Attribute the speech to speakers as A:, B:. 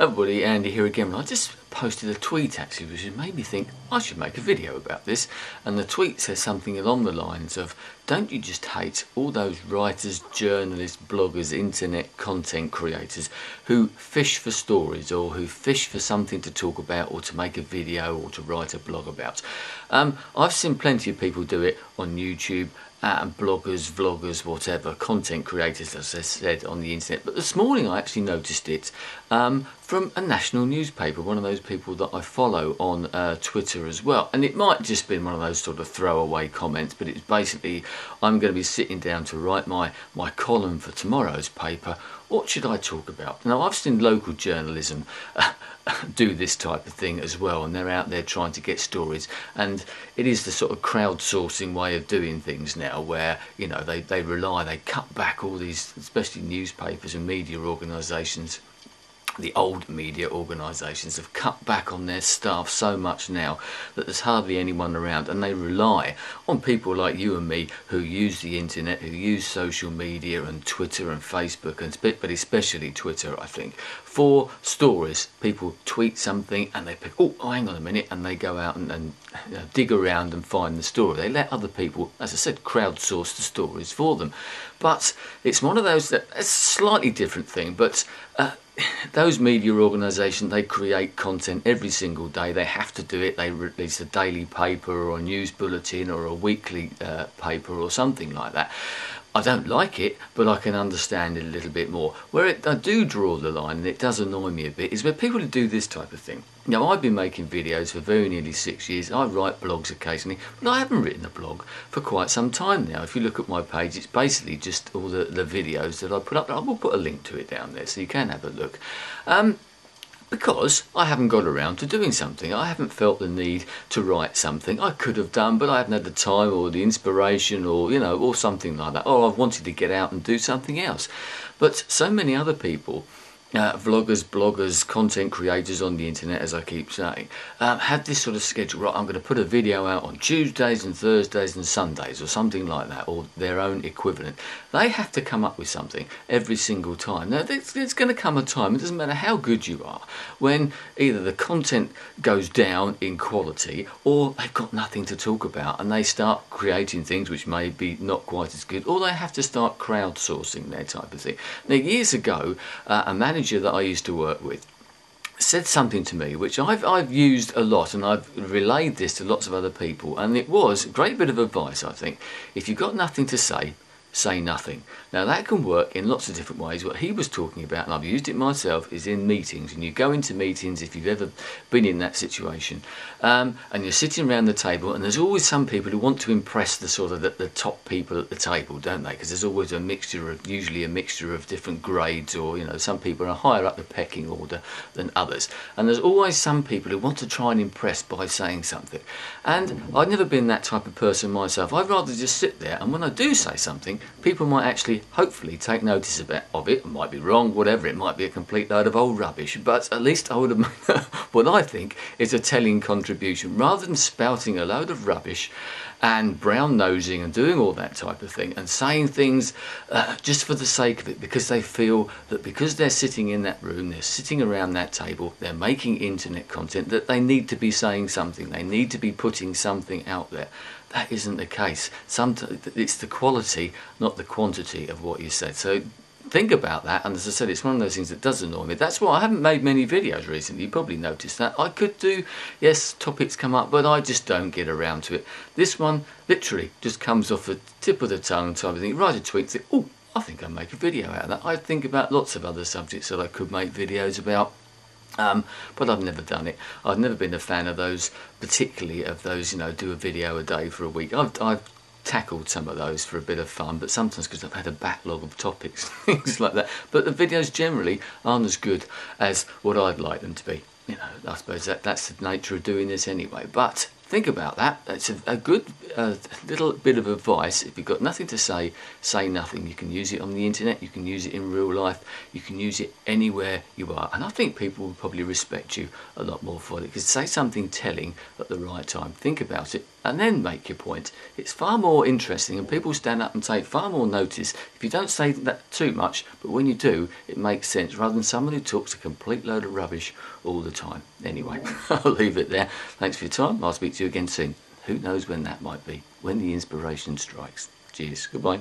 A: Everybody, Andy here again. I just posted a tweet actually which made me think I should make a video about this, and the tweet says something along the lines of, don't you just hate all those writers, journalists, bloggers, internet content creators who fish for stories, or who fish for something to talk about or to make a video or to write a blog about. I've seen plenty of people do it on YouTube, bloggers, vloggers, whatever, content creators, as I said, on the internet. But this morning I actually noticed it from a national newspaper, one of those people that I follow on Twitter as well. And it might just been one of those sort of throwaway comments, but it's basically, I'm going to be sitting down to write my column for tomorrow's paper. What should I talk about? Now, I've seen local journalism do this type of thing as well, and they're out there trying to get stories, and it is the sort of crowdsourcing way of doing things now, where, you know, they cut back all these, especially newspapers and media organisations. The old media organisations have cut back on their staff so much now that there's hardly anyone around, and they rely on people like you and me who use the internet, who use social media and Twitter and Facebook, but especially Twitter, I think, for stories. People tweet something and they pick, oh, hang on a minute, and they go out and dig around and find the story. They let other people, as I said, crowdsource the stories for them. But it's one of those that it's a slightly different thing, but those media organisations, they create content every single day. They have to do it. They release a daily paper or a news bulletin or a weekly paper or something like that. I don't like it, but I can understand it a little bit more. Where I do draw the line, and it does annoy me a bit, is where people who do this type of thing. Now, I've been making videos for very nearly 6 years. I write blogs occasionally, but I haven't written a blog for quite some time now. If you look at my page, it's basically just all the videos that I put up. I will put a link to it down there so you can have a look. Because I haven't got around to doing something. I haven't felt the need to write something. I could have done, but I haven't had the time or the inspiration, or, you know, or something like that. Or I've wanted to get out and do something else. But so many other people, vloggers, bloggers, content creators on the internet, as I keep saying, have this sort of schedule. Right, I'm going to put a video out on Tuesdays and Thursdays and Sundays, or something like that, or their own equivalent. They have to come up with something every single time. Now, there's going to come a time, it doesn't matter how good you are, when either the content goes down in quality, or they've got nothing to talk about, and they start creating things which may be not quite as good, or they have to start crowdsourcing their type of thing. Now, years ago, a manager that I used to work with said something to me which I've used a lot, and I've relayed this to lots of other people, and it was a great bit of advice, I think. If you've got nothing to say, say nothing. Now, that can work in lots of different ways. What he was talking about, and I've used it myself, is in meetings. And you go into meetings, if you've ever been in that situation, and you're sitting around the table, and there's always some people who want to impress the sort of the top people at the table, don't they? Because there's always a mixture of, usually a mixture of different grades, or, you know, some people are higher up the pecking order than others. And there's always some people who want to try and impress by saying something. And I've never been that type of person myself. I'd rather just sit there, and when I do say something, people might actually, hopefully, take notice of it. It might be wrong, whatever, it might be a complete load of old rubbish, but at least I would have made what I think is a telling contribution, rather than spouting a load of rubbish and brown-nosing and doing all that type of thing, and saying things just for the sake of it, because they feel that because they're sitting in that room, they're sitting around that table, they're making internet content, that they need to be saying something, they need to be putting something out there. That isn't the case. Sometimes it's the quality, not the quantity of what you said. So think about that, and as I said, it's one of those things that does annoy me. That's why I haven't made many videos recently. You probably noticed that. I could do, yes, topics come up, but I just don't get around to it. This one literally just comes off the tip of the tongue type of thing. Write a tweet, think, oh, I think I'll make a video out of that. I think about lots of other subjects that I could make videos about. But I've never done it. I've never been a fan of those, particularly of those, you know, do a video a day for a week. I've tackled some of those for a bit of fun, but sometimes because I've had a backlog of topics, things like that. But the videos generally aren't as good as what I'd like them to be. You know, I suppose that's the nature of doing this anyway. But think about that. It's a good little bit of advice. If you've got nothing to say, say nothing. You can use it on the internet, you can use it in real life, you can use it anywhere you are. And I think people will probably respect you a lot more for it, because say something telling at the right time. Think about it, and then make your point. It's far more interesting, and people stand up and take far more notice if you don't say that too much, but when you do, it makes sense, rather than someone who talks a complete load of rubbish all the time. Anyway, I'll leave it there. Thanks for your time. I'll speak to you again soon. Who knows when that might be, when the inspiration strikes. Cheers. Goodbye.